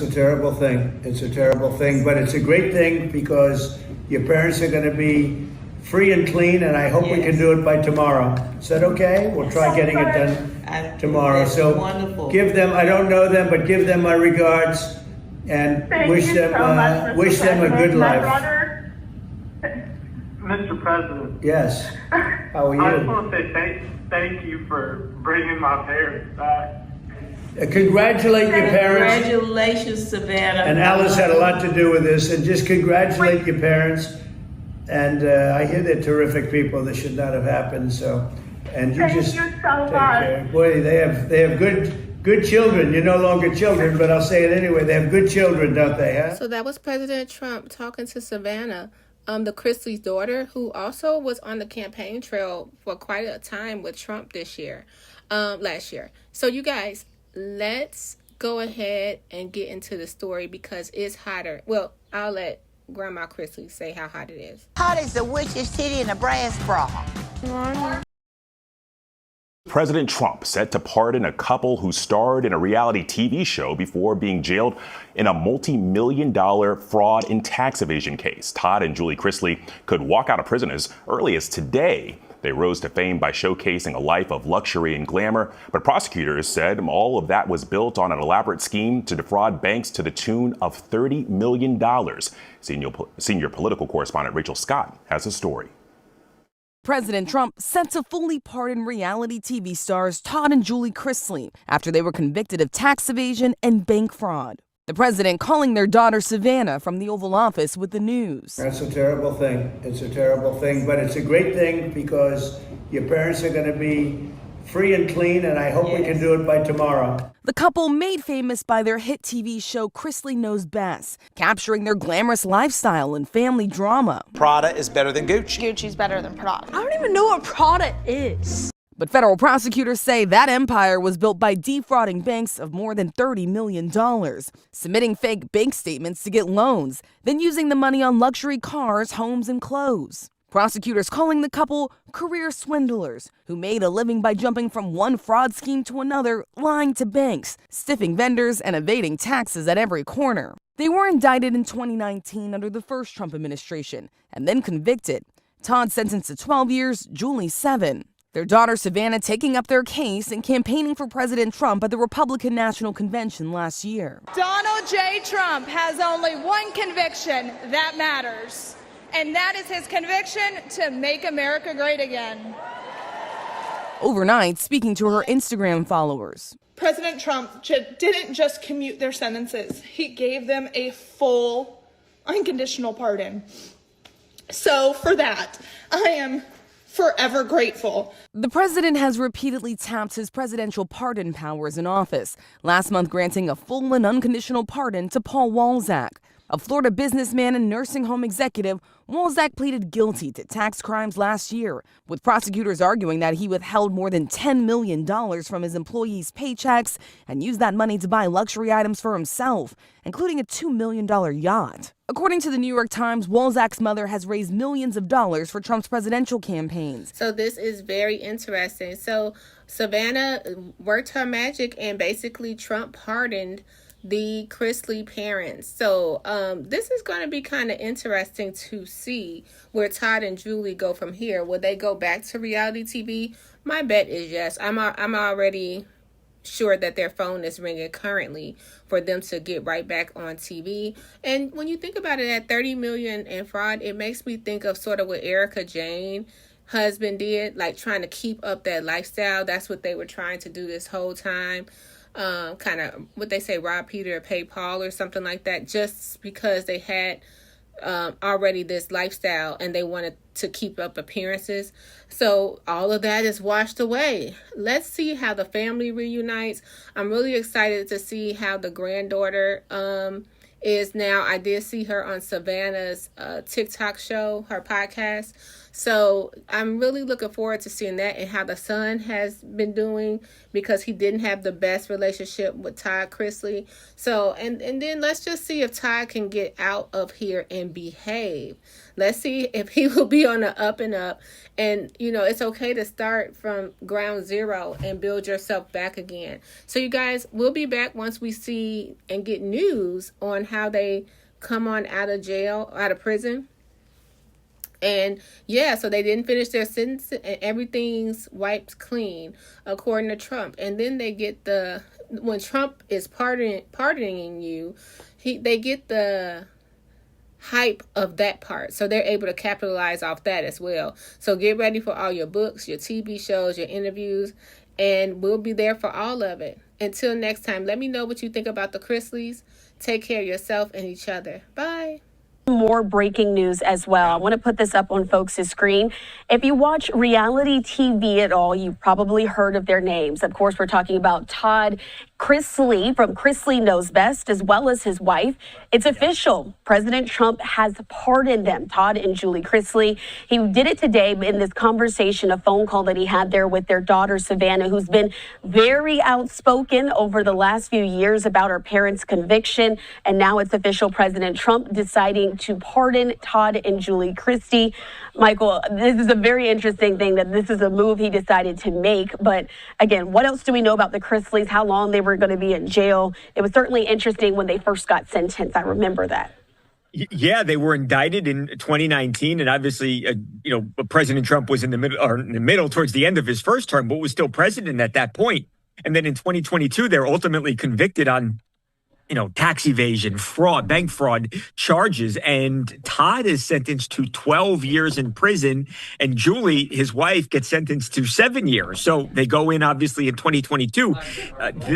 It's a terrible thing. It's a terrible thing, but it's a great thing because your parents are going to be free and clean, and I hope we can do it by tomorrow. Is that okay? We'll try getting it done tomorrow. So wonderful. Give them, I don't know them, but give them my regards and wish them a good life. Mr. President. Yes. How are you? I just want to say thank you for bringing my parents back. Congratulate your parents. Congratulations, Savannah. And Alice had a lot to do with this. And just congratulate your parents. And I hear they're terrific people. This should not have happened. So, and you Thank just you so take much. care. Boy, they have good children. You're no longer children, but I'll say it anyway. They have good children, don't they? Huh? So that was President Trump talking to Savannah, the Chrisley's daughter, who also was on the campaign trail for quite a time with Trump last year. So you guys, let's go ahead and get into the story because it's hotter. Well, I'll let Grandma Chrisley say how hot it is. Hot as the witch's titty in a brass bra. President Trump set to pardon a couple who starred in a reality TV show before being jailed in a multi-million-dollar fraud and tax evasion case. Todd and Julie Chrisley could walk out of prison as early as today. They rose to fame by showcasing a life of luxury and glamour, but prosecutors said all of that was built on an elaborate scheme to defraud banks to the tune of $30 million. Senior political correspondent Rachel Scott has a story. President Trump set to fully pardon reality TV stars Todd and Julie Chrisley after they were convicted of tax evasion and bank fraud. The president calling their daughter Savannah from the Oval Office with the news. That's a terrible thing. It's a terrible thing, but it's a great thing because your parents are going to be free and clean, and I hope we can do it by tomorrow. The couple made famous by their hit TV show Chrisley Knows Best, capturing their glamorous lifestyle and family drama. Prada is better than Gucci. Gucci's better than Prada. I don't even know what Prada is. But federal prosecutors say that empire was built by defrauding banks of more than $30 million, submitting fake bank statements to get loans, then using the money on luxury cars, homes, and clothes. Prosecutors calling the couple career swindlers who made a living by jumping from one fraud scheme to another, lying to banks, stiffing vendors, and evading taxes at every corner. They were indicted in 2019 under the first Trump administration and then convicted. Todd sentenced to 12 years, Julie 7. Their daughter Savannah taking up their case and campaigning for President Trump at the Republican National Convention last year. Donald J. Trump has only one conviction that matters, and that is his conviction to make America great again. Overnight, speaking to her Instagram followers. President Trump didn't just commute their sentences. He gave them a full, unconditional pardon. So for that, I am forever grateful. The president has repeatedly tapped his presidential pardon powers in office, last month granting a full and unconditional pardon to Paul Walzak. A Florida businessman and nursing home executive, Walzak pleaded guilty to tax crimes last year, with prosecutors arguing that he withheld more than $10 million from his employees' paychecks and used that money to buy luxury items for himself, including a $2 million yacht. According to the New York Times, Walzak's mother has raised millions of dollars for Trump's presidential campaigns. So this is very interesting. So Savannah worked her magic and basically Trump pardoned the Chrisley parents. So this is going to be kind of interesting to see where Todd and Julie go from here. Will they go back to reality TV? My bet is yes. I'm already sure that their phone is ringing currently for them to get right back on TV. And when you think about it, at $30 million in fraud, it makes me think of sort of what Erica Jane husband did, like trying to keep up that lifestyle. That's what they were trying to do this whole time. Kind of what they say, rob Peter to pay Paul or something like that, just because they had already this lifestyle and they wanted to keep up appearances. So all of that is washed away. Let's see how the family reunites. I'm really excited to see how the granddaughter is now. I did see her on Savannah's TikTok show, her podcast. So I'm really looking forward to seeing that and how the son has been doing, because he didn't have the best relationship with Todd Chrisley. So, and then let's just see if Todd can get out of here and behave. Let's see if he will be on the up and up. And, you know, it's okay to start from ground zero and build yourself back again. So you guys, we'll be back once we see and get news on how they come on out of jail, out of prison. And yeah, so they didn't finish their sentence and everything's wiped clean, according to Trump. And then they get when Trump is pardoning you, they get the hype of that part. So they're able to capitalize off that as well. So get ready for all your books, your TV shows, your interviews, and we'll be there for all of it. Until next time, let me know what you think about the Chrisleys. Take care of yourself and each other. Bye. More breaking news as well. I want to put this up on folks' screen. If you watch reality TV at all, you've probably heard of their names. Of course, we're talking about Todd Chrisley from Chrisley Knows Best, as well as his wife. It's official. President Trump has pardoned them, Todd and Julie Chrisley. He did it today in this conversation, a phone call that he had there with their daughter, Savannah, who's been very outspoken over the last few years about her parents' conviction. And now it's official. President Trump deciding to pardon Todd and Julie Chrisley. Michael, this is a very interesting thing that this is a move he decided to make. But again, what else do we know about the Chrisleys? How long they were going to be in jail? It was certainly interesting when they first got sentenced. I remember that. Yeah, they were indicted in 2019, and obviously, President Trump was in the middle towards the end of his first term, but was still president at that point. And then in 2022, they're ultimately convicted on tax evasion, fraud, bank fraud charges. And Todd is sentenced to 12 years in prison. And Julie, his wife, gets sentenced to 7 years. So they go in, obviously, in 2022.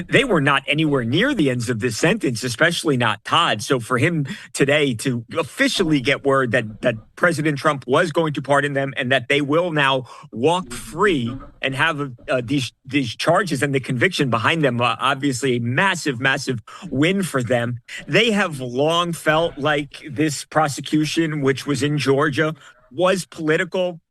They were not anywhere near the ends of this sentence, especially not Todd. So for him today to officially get word that President Trump was going to pardon them and that they will now walk free and have these charges and the conviction behind them, obviously a massive, massive win for them. They have long felt like this prosecution, which was in Georgia, was political.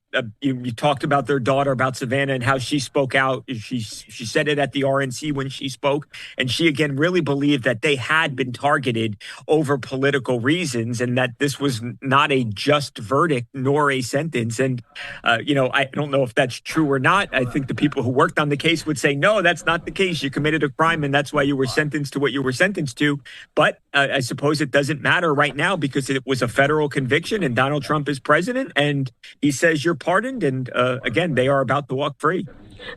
You talked about their daughter, about Savannah, and how she spoke out. She said it at the RNC when she spoke. And she, again, really believed that they had been targeted over political reasons and that this was not a just verdict nor a sentence. And, I don't know if that's true or not. I think the people who worked on the case would say, no, that's not the case. You committed a crime and that's why you were sentenced to what you were sentenced to. But I suppose it doesn't matter right now because it was a federal conviction and Donald Trump is president and he says you're pardoned. And again, they are about to walk free.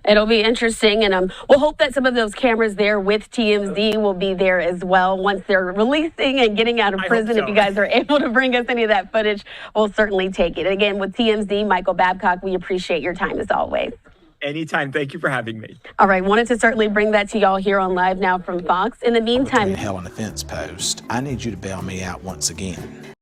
It'll be interesting. And we'll hope that some of those cameras there with TMZ will be there as well once they're releasing and getting out of prison. So. If you guys are able to bring us any of that footage, we'll certainly take it. Again, with TMZ, Michael Babcock, we appreciate your time as always. Anytime. Thank you for having me. All right. Wanted to certainly bring that to y'all here on Live Now from Fox. In the meantime, Hell on the Fence post. I need you to bail me out once again.